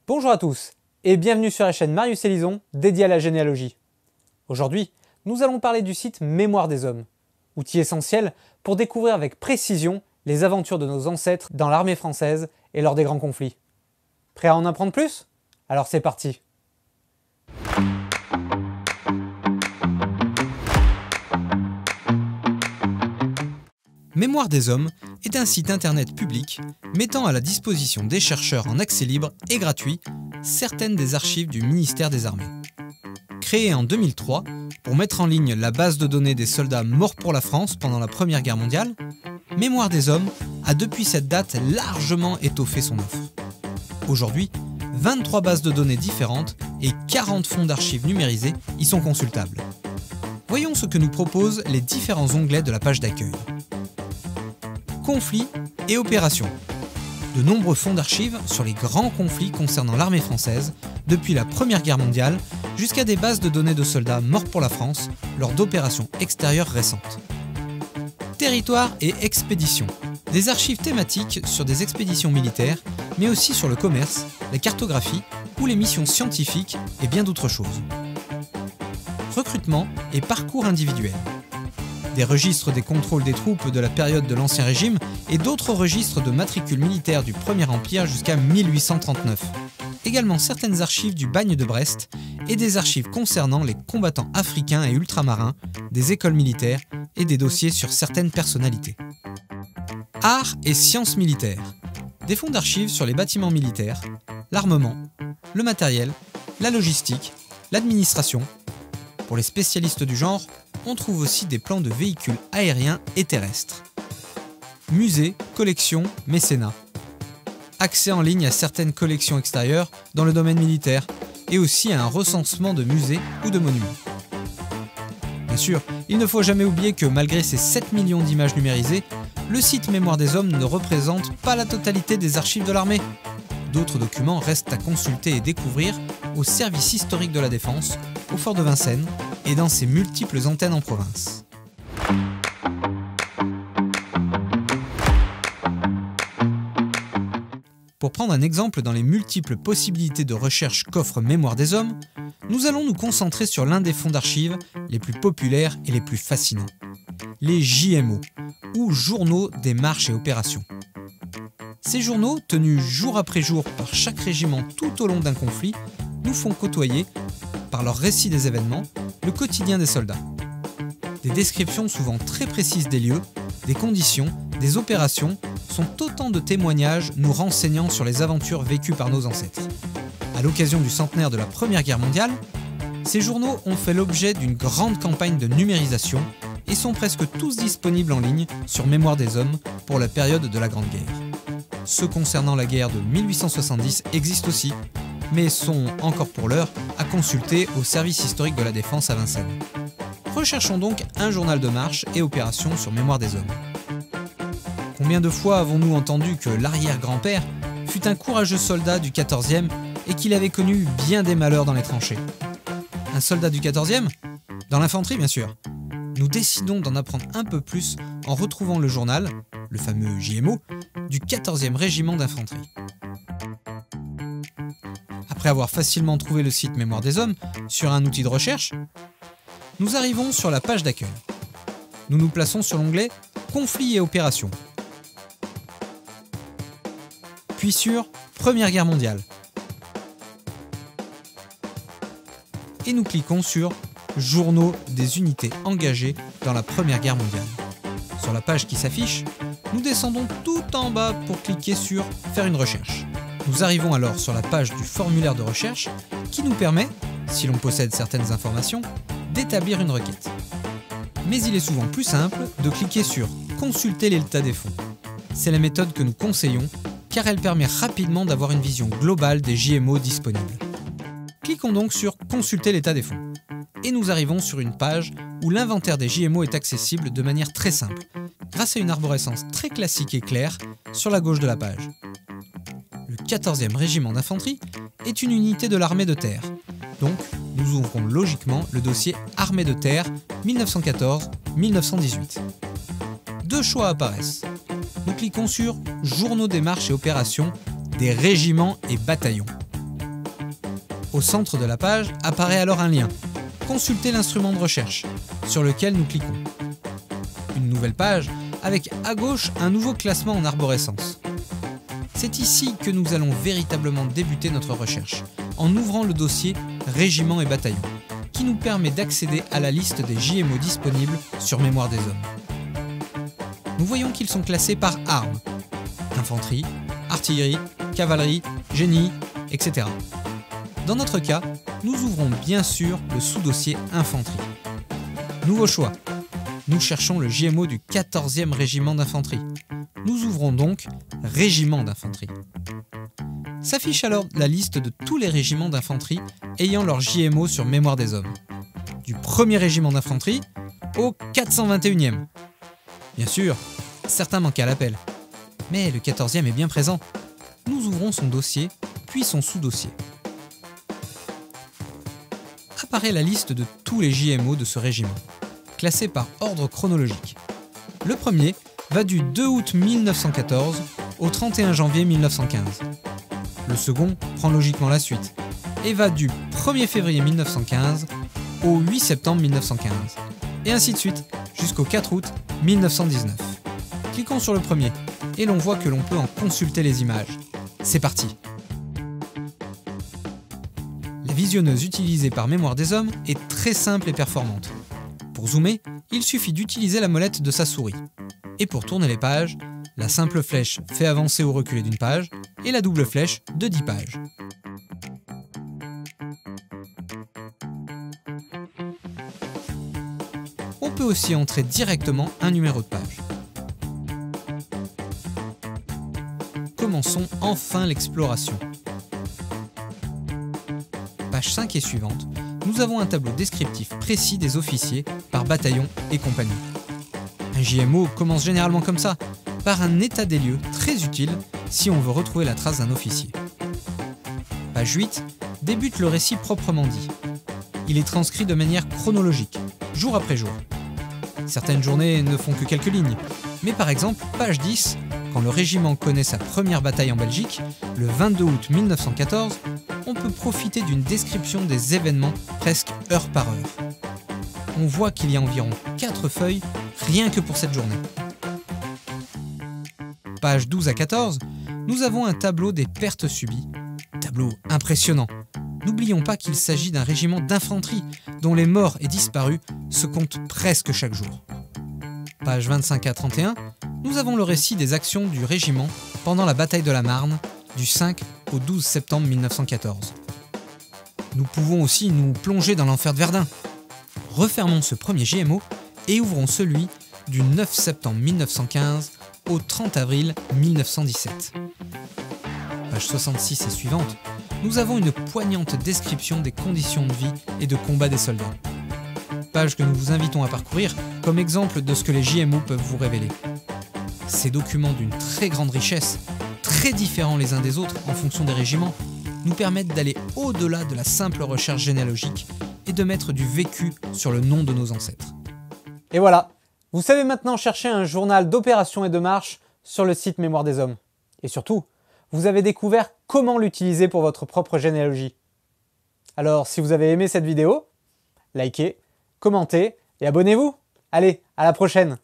Bonjour à tous et bienvenue sur la chaîne Marius Élison dédiée à la généalogie. Aujourd'hui, nous allons parler du site Mémoire des Hommes, outil essentiel pour découvrir avec précision les aventures de nos ancêtres dans l'armée française et lors des grands conflits. Prêt à en apprendre plus? Alors c'est parti! Mémoire des Hommes est un site internet public mettant à la disposition des chercheurs en accès libre et gratuit certaines des archives du ministère des Armées. Créé en 2003 pour mettre en ligne la base de données des soldats morts pour la France pendant la Première Guerre mondiale, Mémoire des Hommes a depuis cette date largement étoffé son offre. Aujourd'hui, 23 bases de données différentes et 40 fonds d'archives numérisés y sont consultables. Voyons ce que nous proposent les différents onglets de la page d'accueil. Conflits et opérations. De nombreux fonds d'archives sur les grands conflits concernant l'armée française, depuis la Première Guerre mondiale jusqu'à des bases de données de soldats morts pour la France lors d'opérations extérieures récentes. Territoire et expéditions. Des archives thématiques sur des expéditions militaires, mais aussi sur le commerce, la cartographie ou les missions scientifiques et bien d'autres choses. Recrutement et parcours individuel. Des registres des contrôles des troupes de la période de l'Ancien Régime et d'autres registres de matricules militaires du Premier Empire jusqu'à 1839. Également certaines archives du bagne de Brest et des archives concernant les combattants africains et ultramarins, des écoles militaires et des dossiers sur certaines personnalités. Arts et sciences militaires. Des fonds d'archives sur les bâtiments militaires, l'armement, le matériel, la logistique, l'administration. Pour les spécialistes du genre, on trouve aussi des plans de véhicules aériens et terrestres. Musées, collections, mécénat. Accès en ligne à certaines collections extérieures dans le domaine militaire et aussi à un recensement de musées ou de monuments. Bien sûr, il ne faut jamais oublier que malgré ses 7 millions d'images numérisées, le site Mémoire des Hommes ne représente pas la totalité des archives de l'armée. D'autres documents restent à consulter et découvrir au service historique de la Défense, au fort de Vincennes et dans ses multiples antennes en province. Pour prendre un exemple dans les multiples possibilités de recherche qu'offre Mémoire des Hommes, nous allons nous concentrer sur l'un des fonds d'archives les plus populaires et les plus fascinants, les JMO, ou Journaux des marches et opérations. Ces journaux, tenus jour après jour par chaque régiment tout au long d'un conflit, nous font côtoyer, par leur récit des événements, le quotidien des soldats. Des descriptions souvent très précises des lieux, des conditions, des opérations sont autant de témoignages nous renseignant sur les aventures vécues par nos ancêtres. À l'occasion du centenaire de la Première Guerre mondiale, ces journaux ont fait l'objet d'une grande campagne de numérisation et sont presque tous disponibles en ligne sur Mémoire des Hommes pour la période de la Grande Guerre. Ceux concernant la guerre de 1870 existent aussi, mais sont encore pour l'heure à consulter au service historique de la Défense à Vincennes. Recherchons donc un journal de marche et opération sur Mémoire des Hommes. Combien de fois avons-nous entendu que l'arrière-grand-père fut un courageux soldat du 14e et qu'il avait connu bien des malheurs dans les tranchées? Un soldat du 14e? Dans l'infanterie bien sûr. Nous décidons d'en apprendre un peu plus en retrouvant le journal, le fameux JMO, du 14e régiment d'infanterie. Après avoir facilement trouvé le site Mémoire des Hommes sur un outil de recherche, nous arrivons sur la page d'accueil. Nous nous plaçons sur l'onglet Conflits et opérations. Puis sur Première Guerre mondiale. Et nous cliquons sur Journaux des unités engagées dans la Première Guerre mondiale. Sur la page qui s'affiche, nous descendons tout en bas pour cliquer sur Faire une recherche. Nous arrivons alors sur la page du formulaire de recherche qui nous permet, si l'on possède certaines informations, d'établir une requête. Mais il est souvent plus simple de cliquer sur Consulter l'état des fonds. C'est la méthode que nous conseillons car elle permet rapidement d'avoir une vision globale des JMO disponibles. Cliquons donc sur Consulter l'état des fonds. Et nous arrivons sur une page où l'inventaire des JMO est accessible de manière très simple, grâce à une arborescence très classique et claire sur la gauche de la page. Le 14e régiment d'infanterie est une unité de l'armée de terre, donc nous ouvrons logiquement le dossier Armée de terre 1914-1918. Deux choix apparaissent. Nous cliquons sur Journaux des marches et opérations des régiments et bataillons. Au centre de la page apparaît alors un lien. Consultez l'instrument de recherche, sur lequel nous cliquons. Une nouvelle page avec à gauche un nouveau classement en arborescence. C'est ici que nous allons véritablement débuter notre recherche, en ouvrant le dossier Régiments et bataillons, qui nous permet d'accéder à la liste des JMO disponibles sur Mémoire des hommes. Nous voyons qu'ils sont classés par armes, infanterie, artillerie, cavalerie, génie, etc. Dans notre cas, nous ouvrons bien sûr le sous-dossier infanterie. Nouveau choix. Nous cherchons le JMO du 14e régiment d'infanterie. Nous ouvrons donc Régiment d'infanterie. S'affiche alors la liste de tous les régiments d'infanterie ayant leur JMO sur Mémoire des hommes. Du 1er régiment d'infanterie au 421e. Bien sûr, certains manquent à l'appel. Mais le 14e est bien présent. Nous ouvrons son dossier, puis son sous-dossier. Apparaît la liste de tous les JMO de ce régiment, classés par ordre chronologique. Le premier va du 2 août 1914 au 31 janvier 1915. Le second prend logiquement la suite et va du 1er février 1915 au 8 septembre 1915, et ainsi de suite jusqu'au 4 août 1919. Cliquons sur le premier et l'on voit que l'on peut en consulter les images. C'est parti! La visionneuse utilisée par Mémoire des hommes est très simple et performante. Pour zoomer, il suffit d'utiliser la molette de sa souris. Et pour tourner les pages, la simple flèche fait avancer ou reculer d'une page et la double flèche de 10 pages. On peut aussi entrer directement un numéro de page. Commençons enfin l'exploration. Page 5 et suivante, nous avons un tableau descriptif précis des officiers par bataillon et compagnie. Un JMO commence généralement comme ça, par un état des lieux très utile si on veut retrouver la trace d'un officier. Page 8 débute le récit proprement dit. Il est transcrit de manière chronologique, jour après jour. Certaines journées ne font que quelques lignes, mais par exemple, page 10, quand le régiment connaît sa première bataille en Belgique, le 22 août 1914, on peut profiter d'une description des événements presque heure par heure. On voit qu'il y a environ 4 feuilles rien que pour cette journée. Pages 12 à 14, nous avons un tableau des pertes subies. Tableau impressionnant. N'oublions pas qu'il s'agit d'un régiment d'infanterie dont les morts et disparus se comptent presque chaque jour. Pages 25 à 31, nous avons le récit des actions du régiment pendant la bataille de la Marne du 5 au 12 septembre 1914. Nous pouvons aussi nous plonger dans l'enfer de Verdun. Refermons ce premier JMO et ouvrons celui du 9 septembre 1915 au 30 avril 1917. Page 66 et suivante, nous avons une poignante description des conditions de vie et de combat des soldats. Page que nous vous invitons à parcourir comme exemple de ce que les JMO peuvent vous révéler. Ces documents d'une très grande richesse, très différents les uns des autres en fonction des régiments, nous permettent d'aller au-delà de la simple recherche généalogique et de mettre du vécu sur le nom de nos ancêtres. Et voilà, vous savez maintenant chercher un journal d'opérations et de marche sur le site Mémoire des hommes. Et surtout, vous avez découvert comment l'utiliser pour votre propre généalogie. Alors, si vous avez aimé cette vidéo, likez, commentez et abonnez-vous. Allez, à la prochaine!